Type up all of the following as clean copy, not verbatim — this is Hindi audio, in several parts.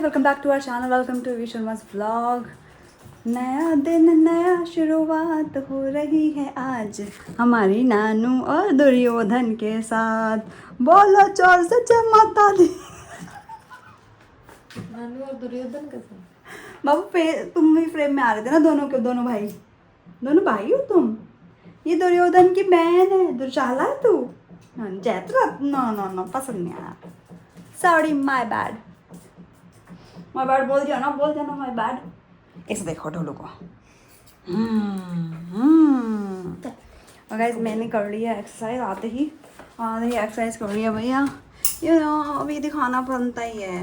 Welcome back to our channel, welcome to V Sharma's vlog. नया दिन नया शुरुआत हो रही है आज हमारी नानू और दुर्योधन के साथ। बोलो जोर से जय माता दी। नानू और दुर्योधन का साथ। बाबू तुम भी फ्रेम में आ रहे थे ना, दोनों भाई हो तुम। ये दुर्योधन की बहन है, दुर्शाला है तू। जैत्रा नो पसंद नहीं आया, सॉरी माय बैड बोल दिया ना माय बैड। इसे देखो ढोलू को। और गाइस मैंने कर ली है एक्सरसाइज आते ही एक्सरसाइज कर रही है भैया। ये अभी दिखाना बनता ही है।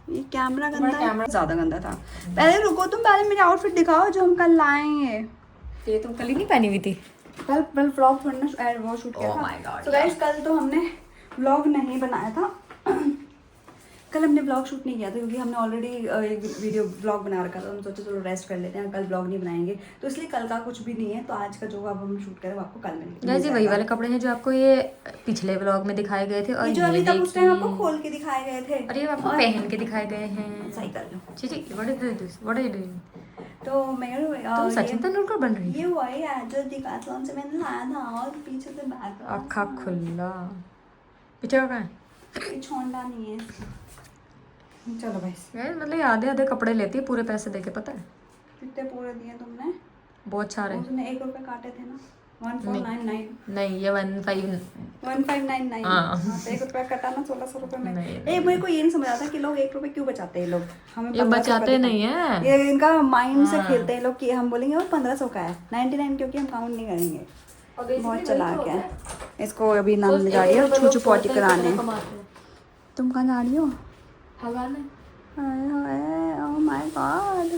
ये कैमरा गंदा है, ज़्यादा गंदा था। पहले रुको तुम, पहले मेरे आउटफिट दिखाओ जो हम कल लाएंगे। ये तुम कल ही नहीं पहनी हुई थी? कल व्लॉग थोड़ा वो शूट किया था। तो गाइस कल तो हमने व्लॉग नहीं बनाया था। कल हमने व्लॉग शूट नहीं किया था क्योंकि हमने ऑलरेडी एक वीडियो व्लॉग बना रखा था। हम सोचे चलो रेस्ट कर लेते हैं, कल व्लॉग नहीं बनाएंगे, तो इसलिए कल का कुछ भी नहीं है। तो आज का जो अब हम शूट करें वो आपको कल मिलेगा। जी वही वाले कपड़े हैं जो आपको ये पिछले व्लॉग में दिखाए गए थे, और जो अभी तक उस टाइम आपको खोल के दिखाए गए थे और ये आपको पहन के दिखाए गए हैं। सही कर लो। जी व्हाट इज डूइंग? तो मैं तुम सचिन तेंदुलकर बन रही ये वही है जो डिकाथलॉन से मैंने लाया था, और पीछे से बैग आँखा खुला पीछे का है, छोंडा नहीं है। चलो भाई, मतलब आधे कपड़े लेती है पूरे पैसे देके, पता है कितने पूरे दिए तुमने? बहुत सारे। उसने 1 रुपए काटे थे ना। 1499 नहीं, ये 1599। हाँ। तो 1 रुपया कटा ना 1600 रुपए में। नहीं। मेरे को ये नहीं समझ आता कि लोग 1 रुपए क्यों बचाते हैं। लोग हमें ये 1500 बचाते का नहीं है, ये इनका माइंड से हाँ। खेलते हैं लोग कि हम बोलेंगे वो 1500 का है, 99 क्योंकि हम काउंट नहीं करेंगे। बहुत चालाक है। इसको अभी नाम ले जा रही है छूछू पॉटी कराने। तुम कहाँ जा रही हो? हगाने। Oh my God.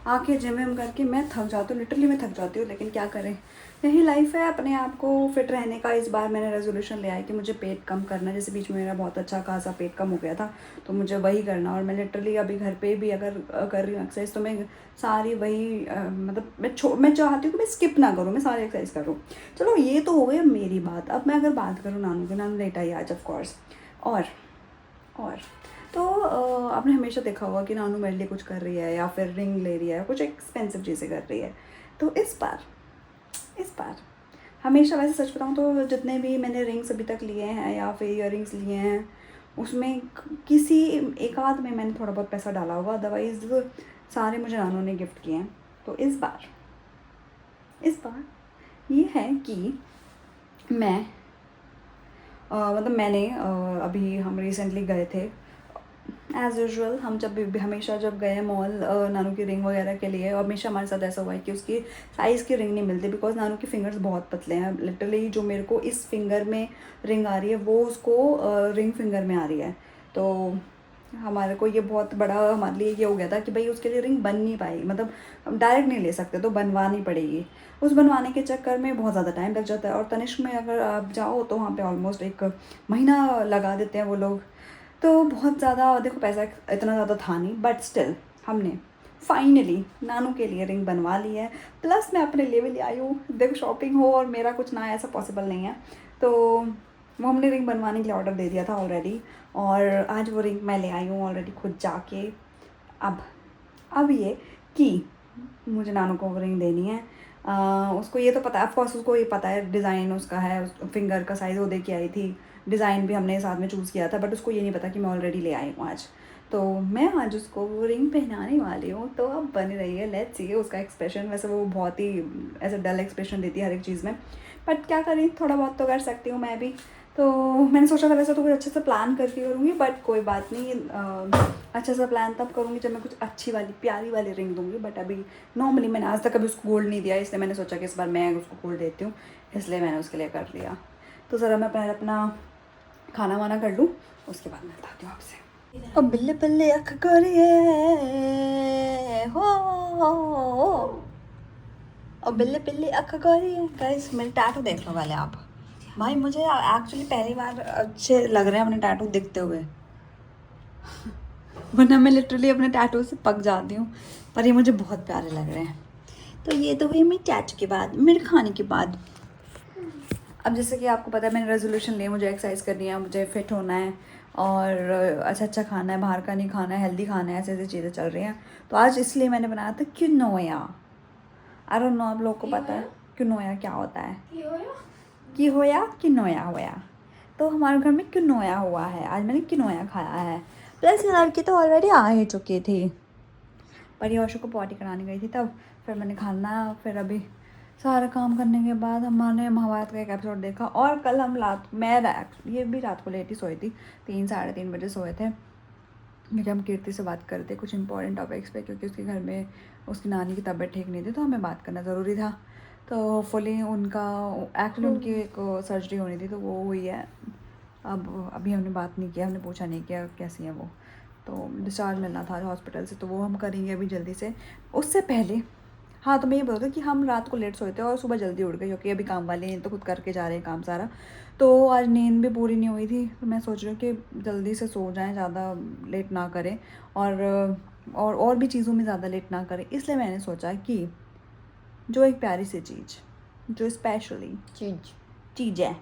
आके जिम विम करके मैं थक जाती हूँ, लिटरली मैं थक जाती हूँ, लेकिन क्या करें, यही लाइफ है। अपने आप को फिट रहने का इस बार मैंने रेजोल्यूशन लिया है कि मुझे पेट कम करना है। जैसे बीच में मेरा बहुत अच्छा खासा पेट कम हो गया था, तो मुझे वही करना। और मैं लिटरली अभी घर पे भी अगर कर रही हूँ एक्सरसाइज, तो मैं सारी वही मतलब मैं चाहती हूँ कि मैं स्किप ना करूँ, मैं सारी एक्सरसाइज करूँ। चलो ये तो हो गई अब मेरी बात। अब मैं अगर बात करूँ नानू की, नानू लेट आई आज ऑफकोर्स। और तो आपने हमेशा देखा होगा कि नानू मेरे लिए कुछ कर रही है या फिर रिंग ले रही है, कुछ एक्सपेंसिव चीज़ें कर रही है। तो इस बार हमेशा, वैसे सच बताऊँ तो जितने भी मैंने रिंग्स अभी तक लिए हैं या फिर ईयर रिंग्स लिए हैं, उसमें किसी एक आध में मैंने थोड़ा बहुत पैसा डाला होगा, अदरवाइज़ सारे मुझे नानू ने गिफ्ट किए हैं। तो इस बार ये है कि मैं मतलब मैंने अभी हम रिसेंटली गए थे एज़ यूजुअल। हम हमेशा जब गए मॉल नानू की रिंग वगैरह के लिए, और हमेशा हमारे साथ ऐसा हुआ है कि उसकी साइज़ की रिंग नहीं मिलती, बिकॉज नानू के फिंगर्स बहुत पतले हैं। लिटरली जो मेरे को इस फिंगर में रिंग आ रही है वो उसको रिंग फिंगर में आ रही है। तो हमारे को ये बहुत बड़ा हमारे लिए ये हो गया था कि भाई उसके लिए रिंग बन नहीं पाएगी, मतलब हम डायरेक्ट नहीं ले सकते, तो बनवानी पड़ेगी। उस बनवाने के चक्कर में बहुत ज़्यादा टाइम लग जाता है। और तनिष्क में अगर आप जाओ तो वहाँ पे ऑलमोस्ट 1 महीना लगा देते हैं वो लोग। तो बहुत ज़्यादा, देखो पैसा इतना ज़्यादा था नहीं, बट स्टिल हमने फाइनली नानू के लिए रिंग बनवा ली है। प्लस मैं अपने लिए भी ले आई हूँ। देखो शॉपिंग हो और मेरा कुछ ना ऐसा पॉसिबल नहीं है, तो वो हमने रिंग बनवाने के लिए ऑर्डर दे दिया था ऑलरेडी, और आज वो रिंग मैं ले आई हूँ ऑलरेडी खुद जाके। अब ये कि मुझे नानू को वो रिंग देनी है। उसको ये तो पता है, ऑफकोर्स उसको ये पता है डिज़ाइन उसका है, फिंगर का साइज़ वो दे के आई थी, डिज़ाइन भी हमने साथ में चूज़ किया था, बट उसको ये नहीं पता कि मैं ऑलरेडी ले आई हूँ आज। तो मैं आज उसको वो रिंग पहनाने वाली हूँ। तो अब बनी रही है, लेट्स सी उसका एक्सप्रेशन। वैसे वो बहुत ही ऐसा डल एक्सप्रेशन देती है हर एक चीज़ में, बट क्या करें, थोड़ा बहुत तो कर सकती हूँ मैं भी। तो मैंने सोचा था वैसे तो कुछ अच्छे से प्लान करके करूँगी, बट कोई बात नहीं, अच्छा सा प्लान तब करूँगी जब मैं कुछ अच्छी वाली प्यारी वाली रिंग दूँगी। बट अभी नॉर्मली मैंने आज तक कभी उसको गोल्ड नहीं दिया, इसलिए मैंने सोचा कि इस बार मैं उसको गोल्ड देती हूँ, इसलिए मैंने उसके लिए कर लिया। तो ज़रा मैं पहले अपना खाना वाना कर लूँ, उसके बाद मैं बताती हूँ आपसे। ओ बिल्ले बिल्ले अख करिए हो, ओ बिल्ले बिल्ले अख करिए। गाइस मेरे टैटू देख लो पहले आप। भाई मुझे एक्चुअली पहली बार अच्छे लग रहे हैं अपने टैटू दिखते हुए, वरना मैं लिटरली अपने टैटू से पक जाती हूँ, पर ये मुझे बहुत प्यारे लग रहे हैं। तो ये तो हुई मेरी टैटू के बाद, मेरे खाने के बाद। अब जैसे कि आपको पता है मैंने रेजोल्यूशन लिया, मुझे एक्सरसाइज करनी है, मुझे फिट होना है, और अच्छा अच्छा खाना है, बाहर का नहीं खाना है, हेल्दी खाना है, ऐसे ऐसी चीज़ें चल रही हैं। तो आज इसलिए मैंने बनाया था क्विनोया। आई डोंट नो आप लोगों को पता है क्विनोया क्या होता है? कि होया कि नोया होया। तो हमारे घर में क्विनोया हुआ है, आज मैंने क्विनोया खाया है। प्लस ये लड़की तो ऑलरेडी आ ही चुकी थी, पर यशु को पॉटी कराने गई थी तब। फिर मैंने खाना, फिर अभी सारा काम करने के बाद हमने महाभारत का एक एपिसोड देखा। और कल हम ये भी रात को लेट ही सोई थी, 3 साढ़े 3 बजे सोए थे, क्योंकि हम कीर्ति से बात कर रहे थे कुछ इंपॉर्टेंट टॉपिक्स पे, क्योंकि उसके घर में उसकी नानी की तबीयत ठीक नहीं थी, तो हमें बात करना ज़रूरी था। तो होपफुली एक्चुअली उनकी एक सर्जरी होनी थी, तो वो हुई है। अब अभी हमने बात नहीं किया, हमने पूछा नहीं किया कैसी है वो। तो डिस्चार्ज मिलना था हॉस्पिटल से, तो वो हम करेंगे अभी जल्दी से। उससे पहले हाँ, तो मैं ये बोल रही थी कि हम रात को लेट सोए थे और सुबह जल्दी उठ गए, क्योंकि अभी काम वाले हैं तो खुद करके जा रहे हैं काम सारा। तो आज नींद भी पूरी नहीं हुई थी, तो मैं सोच रही हूँ कि जल्दी से सो जाएं, ज़्यादा लेट ना करें, और भी चीज़ों में ज़्यादा लेट ना करें। इसलिए मैंने सोचा कि जो एक प्यारी सी चीज़, जो स्पेशली चीज़ है,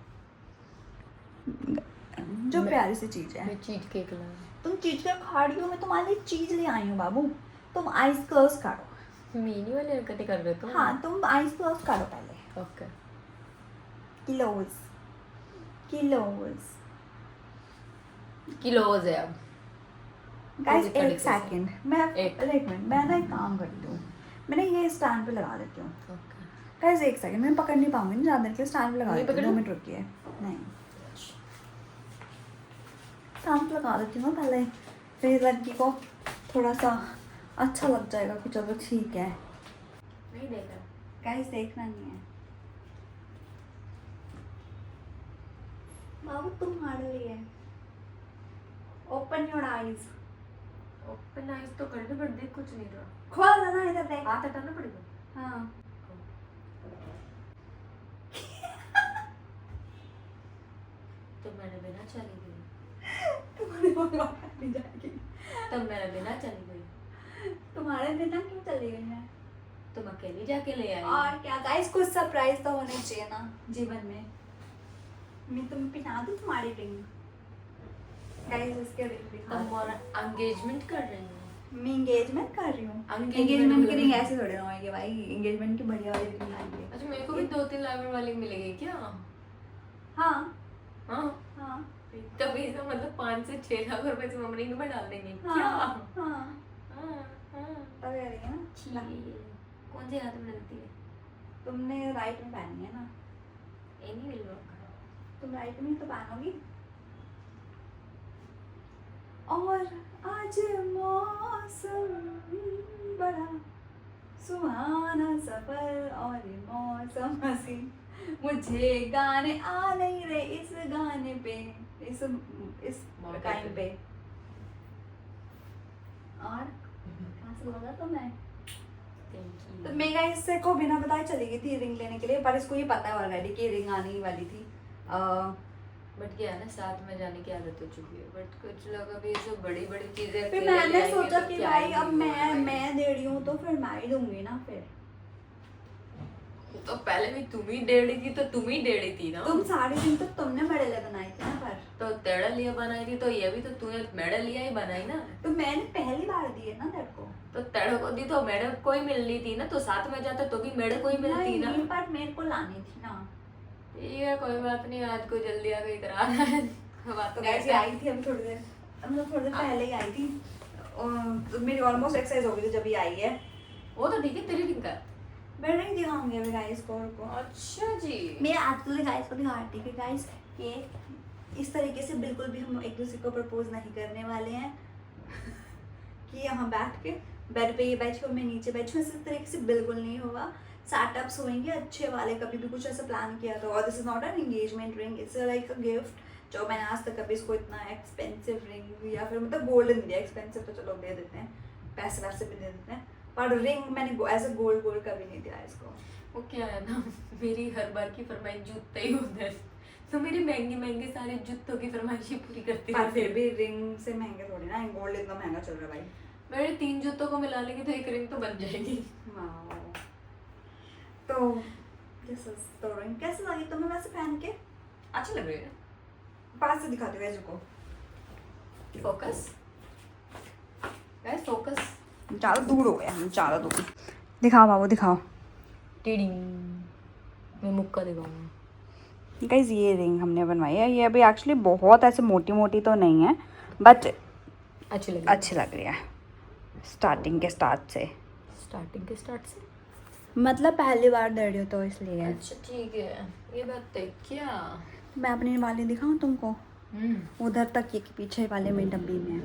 जो प्यारी सी चीज़ है, मैं चीज केक ला तुम चीज़ क्या खा रही हो? मैं तुम्हारे लिए चीज़ ले आई हूँ बाबू। तुम आइस क्लोज करो। मिनी वाले हरकतें कर रहे हो। हाँ, तुम आइस क्लोज करो पहले। ओके। किलोज किलोज है अब। गाइस पूरी एक तरीके से। सेकंड, मैं एक मिनट, मैं ना एक काम करती हूँ, मैंने ये स्टैंड पे लगा देती हूँ। ओके। गाइस एक सेकंड, मैं पकड़ नहीं पाऊंगी ना ज़्यादा देर के लिए, स्टैंड पे लगा नहीं देती हूँ। 2 पकड़ूं? मिनट रुकिए। नहीं, स्टैंड पे लगा देती हूँ पहले, फिर इस लड़की को थोड़ा सा अच्छा लग जाएगा कि चलो ठीक है। नहीं देखा। गाइस देखना नहीं है बाबू, तुम्हारे लिए। Open your eyes. Open eyes तो कर दे, बट देख कुछ नहीं रहा। खोल देना, इधर देख। हाथ हटाना पड़ेगा। हाँ तो मैंने बिना चली गई। तुम्हारे मम्मा नहीं जाएगी। तब मैंने बिना चली गई। तुम्हारे बिना क्यों चली गई मैं? तुम अकेली जाके ले आई। और क्या गाइस, कुछ सरप्राइज तो होने चाहिए ना जीवन में। मैं तुम्हें पहना दूँ तुम्हारी रिंग? गाइस इसके रिंग दिखा। तुम और एंगेजमेंट कर रही हो? मैं एंगेजमेंट कर रही हूँ। Engagement एंगेजमेंट की रिंग वाली- ऐसे थोड़ी ना होगी भाई, एंगेजमेंट की बढ़िया वाली रिंग आएगी। अच्छा, मेरे को भी 2-3 लाख वाली मिलेगी क्या? हाँ हाँ। हाँ तभी इसका मतलब 5 से 6 लाख रुपए से मम्मी रिंग में डाल देंगे क्या? हाँ हाँ, हाँ, हाँ। तब यार है ना। ठीक। कौन सी हाथ में लगती है? तुमने राइट में पहनी है ना, ये नहीं मिल रहा। तुम राइट में तो पहनोगी। और आज मौसम बड़ा सुहाना, सफर और मौसम हसीन, मुझे गाने आ नहीं रहे इस गाने पे, इस टाइम पे। और कहाँ से बोला तो मैं, तो मेगा इससे को बिना बताए चली गई थी रिंग लेने के लिए, पर इसको ये पता है ऑलरेडी कि रिंग आने ही वाली थी। बट क्या है ना, साथ में जाने की आदत हो चुकी है। बट कुछ लोग अभी ये सब बड़ी बड़ी चीजें फिर अकेले मैंने ले आएंगे सोचा तो कि क्या भाई ही अब होगा मैं दे रही हूँ तो फिर मैं ही दूंगी ना। फिर तो पहले भी तुम ही डेढ़ी थी, तो तुम ही डेढ़ी थी ना। तुम सारे दिन तो तुमने मेरे लिए बनाई थी ना। पर तो तेरा लिए बनाई थी, तो ये भी तो तूने मेरे लिए ही बनाई ना। तो मैंने पहली बार दी है ना तेरे को। तो तेरे को दी तो मेरे को ही मिलनी थी ना, तो साथ में जाता तो भी मेरे को ही मिलती ना। नहीं, पर मेरे को लानी थी ना। ठीक है, कोई बात नहीं, आज को जल्दी आ गई कराना है। बात तो नहीं कैसे है। आई थी अभी थोड़ी देर, मतलब थोड़ी देर पहले ही आई थी। तो मेरी ऑलमोस्ट एक्सरसाइज हो गई थी जब ये आई है। वो तो ठीक है, तेरी रिंग का। मैं नहीं दिखाऊंगी अभी गाइस को। अच्छा जी। मैं एक्चुअली गाइस को दिखाती कि गाइस ये इस तरीके से बिल्कुल भी हम एक दूसरे को प्रपोज नहीं करने वाले हैं कि यहाँ बैठ के बेड पे ये बैठी मैं नीचे बैठी हूँ, इस तरीके से बिल्कुल नहीं होगा। सेटअप्स होंगे अच्छे वाले, कभी भी कुछ ऐसा प्लान किया तो। और this is not an engagement ring, it's like a gift, जो मैंने आज तक कभी इसको इतना एक्सपेंसिव रिंग या फिर मतलब गोल्डन दिया। एक्सपेंसिव तो चलो दे देते हैं, पैसे वैसे भी दे देते हैं, पर रिंग मैंने एज अ गोल्ड कभी नहीं दिया इसको। वो क्या है ना, मेरी हर बार की फरमाइश जूते ही होते हैं, तो मेरी महंगे महंगे सारे जूतों की फरमाइशें पूरी करती पर रहती फिर है। भी रिंग से महंगे थोड़ी ना, गोल्ड इतना महंगा चल रहा है भाई। मेरे 3 जूतों को मिला लेंगे तो एक रिंग तो बन जाएगी। वाओ। तो दिस इज द रिंग। कैसे लगी तुम्हें वैसे पहन के? अच्छा लग रही है। पास से दिखाते हुए को। Focus guys, focus. ज़्यादा दूर हो गया, हम ज़्यादा दूर। दिखाओ बाबू दिखाओ। टीडिंग, मैं मुक्का दिखाऊंगा। गाइस ये रिंग हमने बनवाई है, ये अभी एक्चुअली बहुत ऐसे मोटी मोटी तो नहीं है, बट अच्छी लग रही है स्टार्टिंग के स्टार्ट से। स्टार्टिंग के स्टार्ट से मतलब पहली बार दे रही हो तो इसलिए। अच्छा ठीक है, ये बात है क्या? मैं अपनी वाली दिखाऊं तुमको? उधर तक ये कि पीछे वाले में डब्बी में है।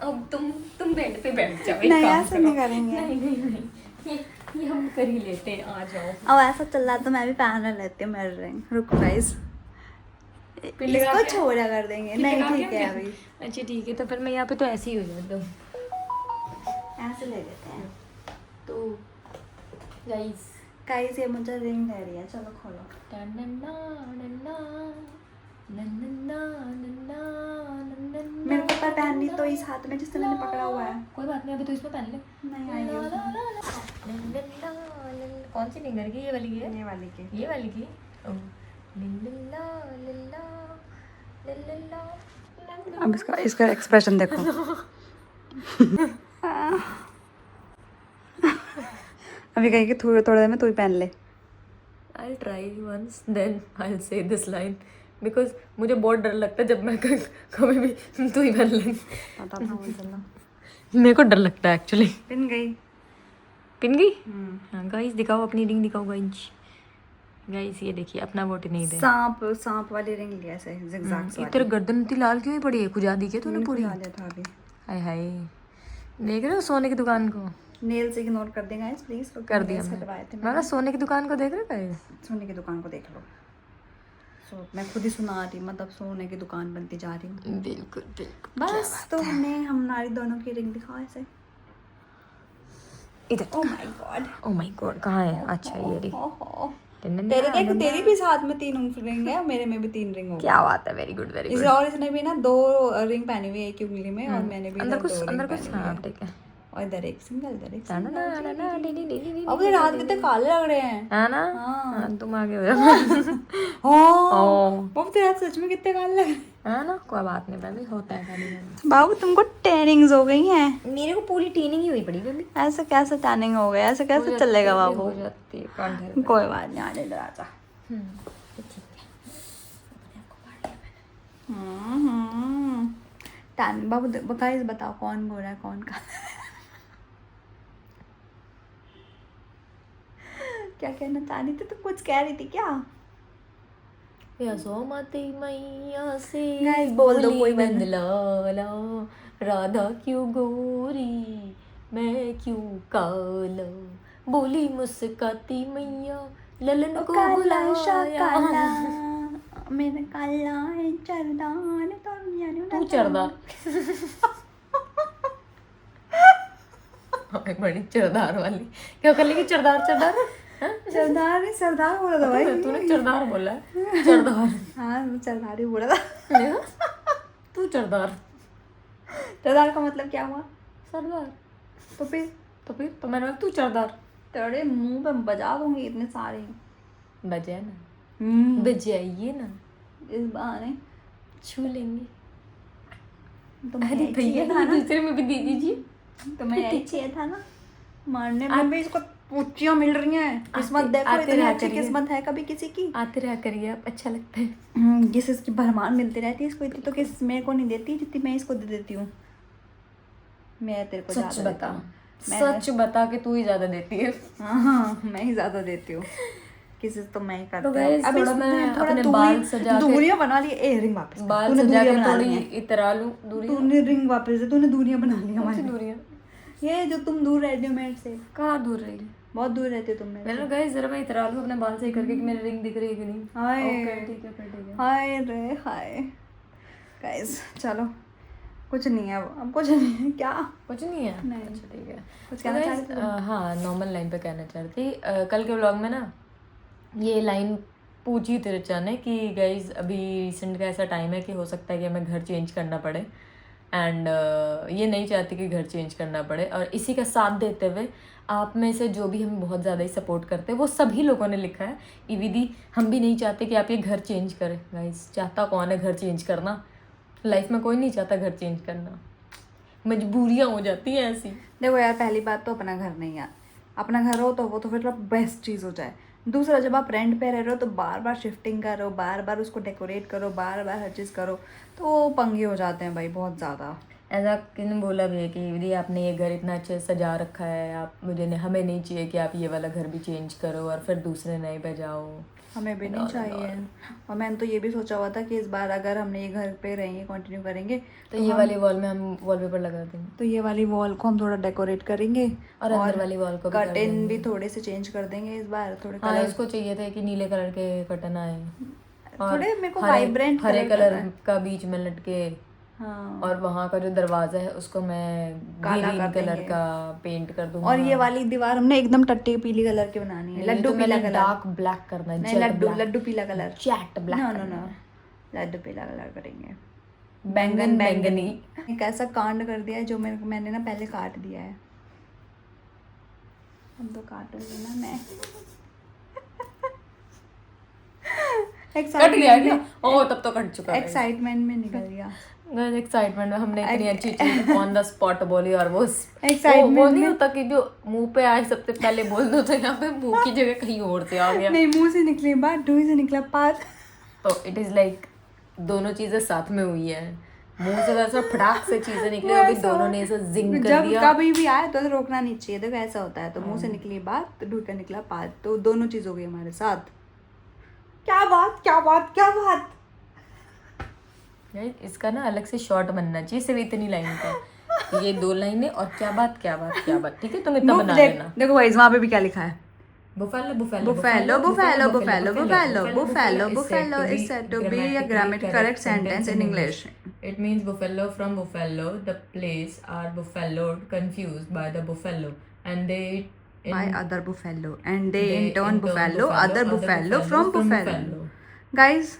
अब तुम बेड पे बैठ जाओ, एक नहीं, काम ऐसे करो। नहीं करेंगे। नहीं, ये हम कर ही लेते हैं, आ जाओ। अब ऐसा चल रहा तो मैं भी पहन लेती हूँ मेरा रिंग। रुको गाइस, फिर लगा इसको क्या? छोड़ा कर देंगे। फिर नहीं लगा ठीक क्या? है अभी अच्छा ठीक है, तो फिर मैं यहाँ पे तो ऐसे ही हो जाता हूँ। ऐसे ले लेते हैं। तो गाइस, गाइस ये मुझे रिंग दे रही है, चलो खोलो। मेरे को पर पहननी तो इस हाथ में जिससे मैंने पकड़ा हुआ है। कोई बात नहीं, अभी तो इसमें पहन ले। नहीं आएगी उसमें। कौन सी फिंगर की? ये वाली की है? ये वाली के। ये वाली की? अब इसका एक्सप्रेशन देखो। अभी कहेगी थोड़ी थोड़ी देर में तू ही पहन ले। I'll try once, then I'll say this line because मुझे बहुत डर लगता है जब मैं कभी भी तू ही पहन ले। पता था वो चलना। मेरे को डर लगता है एक्चुअली। पिन गई। पिन गई? हाँ गाइस, दिखाओ अपनी रिंग, दिखाओ गाइस। गाइस ये देखिए, अपना वोट नहीं दे। सांप वाली रिंग लिया ऐसे zigzag वाली। तेरे गर्दन इतनी लाल क्यों ही पड़ी है? खुजा दी क्या तूने पूरी? आ दिया था अभी। हाय हाय, देख रहे हो सोने की दुकान को? नेल्स इग्नोर कर देगा इस प्लीज। कर दिया मैंने सोने की दुकान को देख रहे गाइस? सोने की दुकान को देख लो। मैं खुद ही सुना रही, मतलब सोने की दुकान बनती जा रही हूँ। बिल्कुल बिल्कुल। बस तो हमने हमारी दोनों की रिंग दिखाओ ऐसे। इधर। ओह my God. Oh my God, कहाँ है? अच्छा ये रही। तेरे भी साथ में 3 रिंग है और मेरे में भी 3 रिंग हो गई। क्या बात है, वेरी गुड वेरी इस गुड। और इसने भी ना 2 रिंग पहनी हुई है एक ही उंगली में, और मैंने भी अंदर इधर कुछ 2 अंदर रिंग कुछ पहनी हुई हाँ है। ठीक है। और इधर एक सिंगल, इधर एक ना ना ना ना ना सिंगल। नी नी नी नी अब ये रात कितने काले लग रहे हैं। है ना? हाँ। हाँ, तुम आगे हो जाओ। हाँ बाबू तेरे हाथ सच में कितने काले लग रहे हैं। है ना? कोई बात नहीं बेबी, होता है कभी। बाबू तुमको टैनिंग्स हो गई हैं। मेरे को पूरी टीनिंग ही हुई पड़ी बेबी। ऐसे कैसे टैनिंग हो गया? ऐसे कैसे चलेगा बाबू? हो जाती है कांधे। कोई बात नहीं, आने इधर आजा। टैन बाबू गाइस बताओ कौन गोरा है कौन का? क्या कहना चाह रही थी? तुम कुछ कह रही थी क्या? यशोमती मैया से Guys, बोल दो कोई नंद लाला, राधा क्यों गोरी मैं क्यों काला, बोली मुस्काती मैया ललन को बुलाया। मेरा काला है चरदान तू चरदार। बड़ी चरदार वाली क्या कर लेगी? चरदार चरदार सरदार नहीं सरदार बोला था भाई। तूने चरदार बोला है। चरदार। हाँ सरदार ही बोला था। तू चरदार। सरदार का मतलब क्या हुआ? सरदार। तो फिर तो मैंने बोला तू चरदार। तेरे मुंह पे बजा दूंगी इतने सारे। बजाए ना, बजाइए ना, इस बहाने छू लेंगे। तुम्हें अरे भैया था ना, दूसरे में भी दे दीजिए। तुम्हें यही चाहिए था ना मारने में भी। इसको पूछियाँ मिल रही हैं। किस्मत देखो, आते इतनी रहा अच्छी करिए। किस्मत है कभी किसी की। आते रहा करिए आप, अच्छा लगता है। जिस इसकी भरमार मिलती रहती है इसको, इतनी तो किस मेरे को नहीं देती जितनी मैं इसको दे देती हूँ। मैं तेरे को सच ज्यादा बता, देती हूँ। सच बता के तू ही ज्यादा देती है। हाँ मैं ही ज्यादा देती हूँ। किसी से तो मैं ही करती तो हूँ। guys, अभी थोड़ा मैं थोड़ा अपने बाल सजा के- दूरियां बना ली। ए रिंग वापस कर। बाल तूने सजा दूरियां के बना ली थोड़ी हैं। इतरा लूं दूरी। तूने रिंग वापस से तूने दूरियां बना ली कौन सी हमारी। दूरियां? ये जो तुम दूर रहती हो मेरे से, कहाँ दूर रही? बहुत दूर रहती हो तुम मेरे मैंने गए जरा मैं इतरा लूं अपने बाल सही करके कि मेरी रिंग दिख रही है कि नहीं। हाय। ओके ठीक है, फिर ठीक है। हाय रे हाय। गाइस चलो कुछ नहीं है अब कुछ नहीं है। क्या कुछ नहीं है? नहीं। अच्छा ठीक है। कुछ तो कहना चाह guys, रही थी? हाँ नॉर्मल लाइन पे कहना चाह रही थी। कल के व्लॉग में ना ये लाइन पूछी थी रिचा ने कि गाइज अभी रिसेंट का ऐसा टाइम है कि हो सकता है कि हमें घर चेंज करना पड़े, एंड ये नहीं चाहती कि घर चेंज करना पड़े। और इसी का साथ देते हुए आप में से जो भी हमें बहुत ज़्यादा ही सपोर्ट करते हैं वो सभी लोगों ने लिखा है ईवीदी हम भी नहीं चाहते कि आप ये घर चेंज करें। गाइज चाहता कौन है घर चेंज करना? लाइफ में कोई नहीं चाहता घर चेंज करना, मजबूरियां हो जाती हैं ऐसी। देखो यार, पहली बात तो अपना घर नहीं है, अपना घर हो तो वो तो फिर बेस्ट चीज़ हो जाए। दूसरा, जब आप रेंट पे रह रहे हो तो बार बार शिफ्टिंग करो, बार बार उसको डेकोरेट करो, बार बार हर चीज़ करो, तो वो पंगे हो जाते हैं भाई बहुत ज़्यादा। ऐसा किन बोला भी है कि दीदी आपने ये घर इतना अच्छे से सजा रखा है, आप हमें नहीं चाहिए कि आप ये वाला घर भी चेंज करो और फिर दूसरे नए पे जाओ। हमें भी नहीं चाहिए। और मैंने तो ये भी सोचा हुआ था कि इस बार अगर हमने ये घर पे रहेंगे, कंटिन्यू करेंगे, तो ये वाली वॉल में हम वॉलपेपर लगा देंगे, तो ये वाली वॉल को हम थोड़ा डेकोरेट करेंगे और अंदर वाली वॉल को भी कर कर्टेन देंगे। भी थोड़े से चेंज कर देंगे इस बार, थोड़े हाँ, कलर, इसको चाहिए थे कि नीले कलर के कर्टन आए और थोड़े मेरे को हरे वाइब्रेंट हरे कलर कलर का बीच में लटके, हाँ, और वहाँ का जो दरवाजा है उसको मैं काला ग्रीन कर कलर देंगे। का पेंट कर दूंगा। और ये वाली दीवार हमने एकदम टट्टी पीली कलर की बनानी है, लड्डू पीला कलर, डार्क ब्लैक करना है, नहीं लड्डू पीला colour, jet black no no no, laddoo पीला कलर करेंगे। बैंगन बैंगनी। एक ऐसा कांड कर दिया है जो मैंने ना पहले काट दिया है, हम तो काटूंगी ना मैं। कट गया क्या? ओह, तब तो कट चुका है। एक्साइटमेंट में निकल गया। एक्साइटमेंट में हमने इतनी अच्छी चीज ऑन द स्पॉट बोली, और वो Excitement वो नहीं में- होता कि जो मुंह पे आए सबसे पहले बोल दो, तो यहाँ पे मुंह की जगह कहीं और से आ गया। नहीं, मुंह से निकली बात, ढूई से निकला पात। तो इट इज लाइक दोनों चीजें साथ में हुई है, मुंह से वैसा फटाक से चीजें निकली, अभी दोनों ने ऐसा जिंग कर जब दिया। कभी भी आए तो रोकना नहीं चाहिए, देखो ऐसा होता है। तो मुंह से निकली बात, तो ढूई का निकला पात, तो दोनों चीज हो गई हमारे साथ। क्या बात क्या बात क्या बात। यार, इसका ना अलग से शॉर्ट बनना चाहिए, सिर्फ इतनी लाइन का, ये 2 लाइनें और क्या बात क्या बात क्या बात, ठीक है? तुम इतना बना लेना। देखो भाई, वहाँ पे भी क्या लिखा है, buffalo buffalo buffalo buffalo buffalo buffalo buffalo is said to be a grammatically correct sentence in English. It means buffalo from buffalo. The place are buffaloed, confused by the buffalo, and they by other buffalo and they in turn buffalo other buffalo from buffalo. Guys,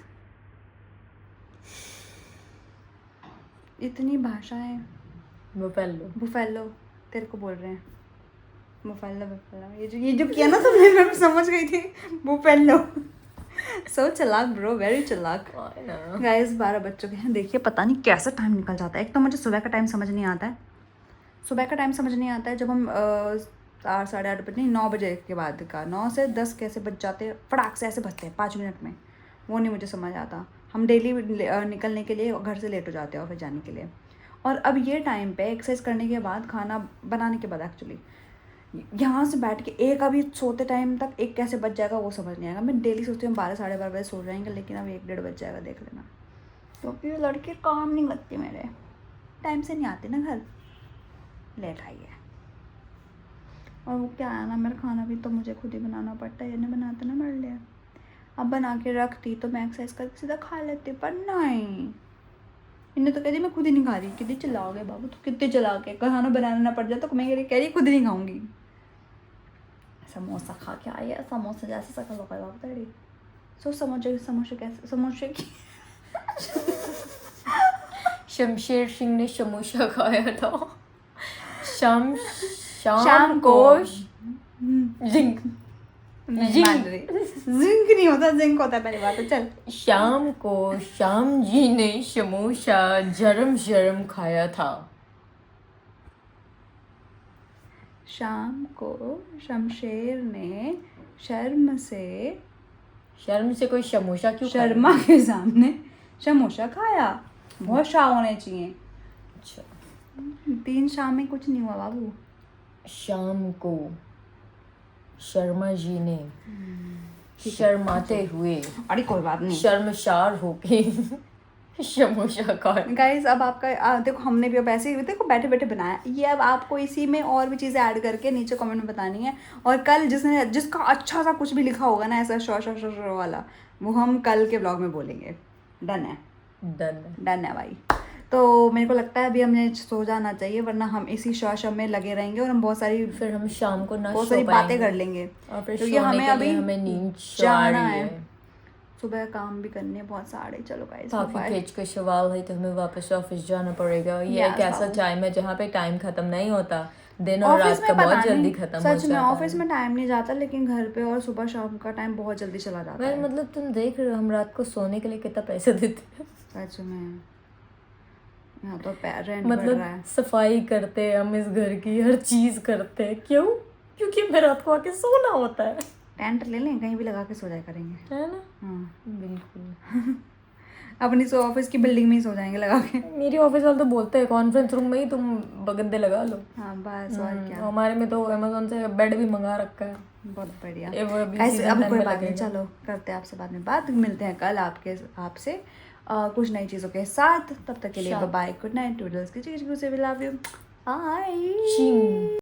इतनी भाषाएं, buffalo. बुफेलो तेरे को बोल रहे हैं, बुफेलो बुफेलो, ये जो किया ना तुमने, मैं समझ गई थी, बुफेलो। सो चालाक ब्रो, वेरी चालाक। गाइस 12 बज चुके हैं, देखिए पता नहीं कैसे टाइम निकल जाता है। एक तो मुझे सुबह का टाइम समझ नहीं आता है, सुबह का टाइम समझ नहीं आता है, जब हम 8 साढ़े 8 बजे नहीं 9 बजे के बाद का, 9 से 10 कैसे बज जाते हैं, फटाक से ऐसे बजते हैं 5 मिनट में, वो नहीं मुझे समझ आता। हम डेली निकलने के लिए घर से लेट हो जाते हैं ऑफिस जाने के लिए, और अब ये टाइम पे एक्सरसाइज करने के बाद, खाना बनाने के बाद एक्चुअली यहाँ से बैठ के एक अभी सोते टाइम तक एक कैसे बच जाएगा वो समझ नहीं आएगा। मैं डेली सोचती हूँ 12 साढ़े 12 बजे सो जाएंगे, लेकिन अब 1 डेढ़ बज जाएगा, देख लेना, क्योंकि ये लड़के काम नहीं करते मेरे, टाइम से नहीं आते ना घर, लेट आई है। और वो क्या है ना, मेरा खाना भी तो मुझे खुद ही बनाना पड़ता है, ये नहीं बनाते ना मेरे लिए। अब बना के रखती तो मैं एक्सरसाइज करके सीधा खा लेती, पर नहीं, इन्हें तो कहती मैं खुद ही नहीं खा रही। कितनी चलाओगे बाबू, तो कितने चला के खाना बनाना ना पड़ जाए तो मैं कह रही खुद ही नहीं खाऊंगी। समोसा खा के आई है, समोसा जैसे शक्ल होगा बाबू तेरी। सो समोसे कैसे, समोसे की शमशेर सिंह ने समोसा खाया था शाम शाम को जिंक जिंक नहीं होता, जिंक होता है पहली बात तो। चल, शाम को श्याम जी ने समोसा जरम जरम खाया था। शाम को शमशेर ने शर्म से कोई समोसा क्यों खाएगा? शर्मा के सामने समोसा खाया। बहुत शाह होने चाहिए। अच्छा, 3 शाम में कुछ नहीं हुआ बाबू। शाम को शर्मा जी ने शर्माते हुए, अरे कोई बात नहीं, शर्मशार होके समोसा खाया। गाइस अब आपका देखो, हमने भी अब ऐसे ही देखो बैठे बैठे बनाया ये। अब आपको इसी में और भी चीज़ें ऐड करके नीचे कमेंट में बतानी है, और कल जिसका अच्छा सा कुछ भी लिखा होगा ना ऐसा शो वाला, वो हम कल के ब्लॉग में बोलेंगे। डन है, डन है भाई। तो मेरे को लगता है अभी हमें सो जाना चाहिए, वरना हम इसी शो में लगे रहेंगे और हम बहुत सारी फिर हम शाम को ना बहुत सारी बातें कर लेंगे, और फिर क्योंकि हमें अभी हमें नींद जाना है, सुबह काम भी करने हैं बहुत सारे। चलो गाइस, काफी खिंच के सवाल है, तो हमें वापस ऑफिस जाना पड़ेगा। ये एक ऐसा टाइम है जहाँ पे टाइम खत्म नहीं होता, दिन और रात का बहुत जल्दी खत्म हो जाता है। सच में ऑफिस में टाइम नहीं जाता, लेकिन घर पे और सुबह शाम का टाइम बहुत जल्दी चला जाता है। मतलब तुम देख रहे हो हम रात को सोने के लिए कितना पैसा देते हैं। सच में यहाँ तो रेंट बढ़ मतलब रहा है। सफाई करते हैं हम इस घर की, हर चीज करते हैं। क्यों? क्योंकि हमें रात को आके सोना होता है। टेंट ले लें, कहीं भी लगा के सो जाया करेंगे। है ना? हाँ, बिल्कुल। अपनी सो ऑफिस की बिल्डिंग में ही सो जाएंगे लगा के। मेरी ऑफिस वाले तो बोलते हैं कॉन्फ्रेंस रूम में ही तुम गद्दे लगा लो। हाँ बस, और क्या। हमारे में तो अमेजोन से बेड भी मंगा रखा है। बहुत बढ़िया। ये वो अभी ऐसे season अब 10 कोई में बात नहीं, लगेगा। चलो करते हैं आपसे बाद में बात, मिलते हैं कल आपसे कुछ नई चीज़ों के साथ। तब तक के लिए शाम। बाय, गुड नाइट, टूडल्स की चीज से, वी लव यू, बाय। चीं।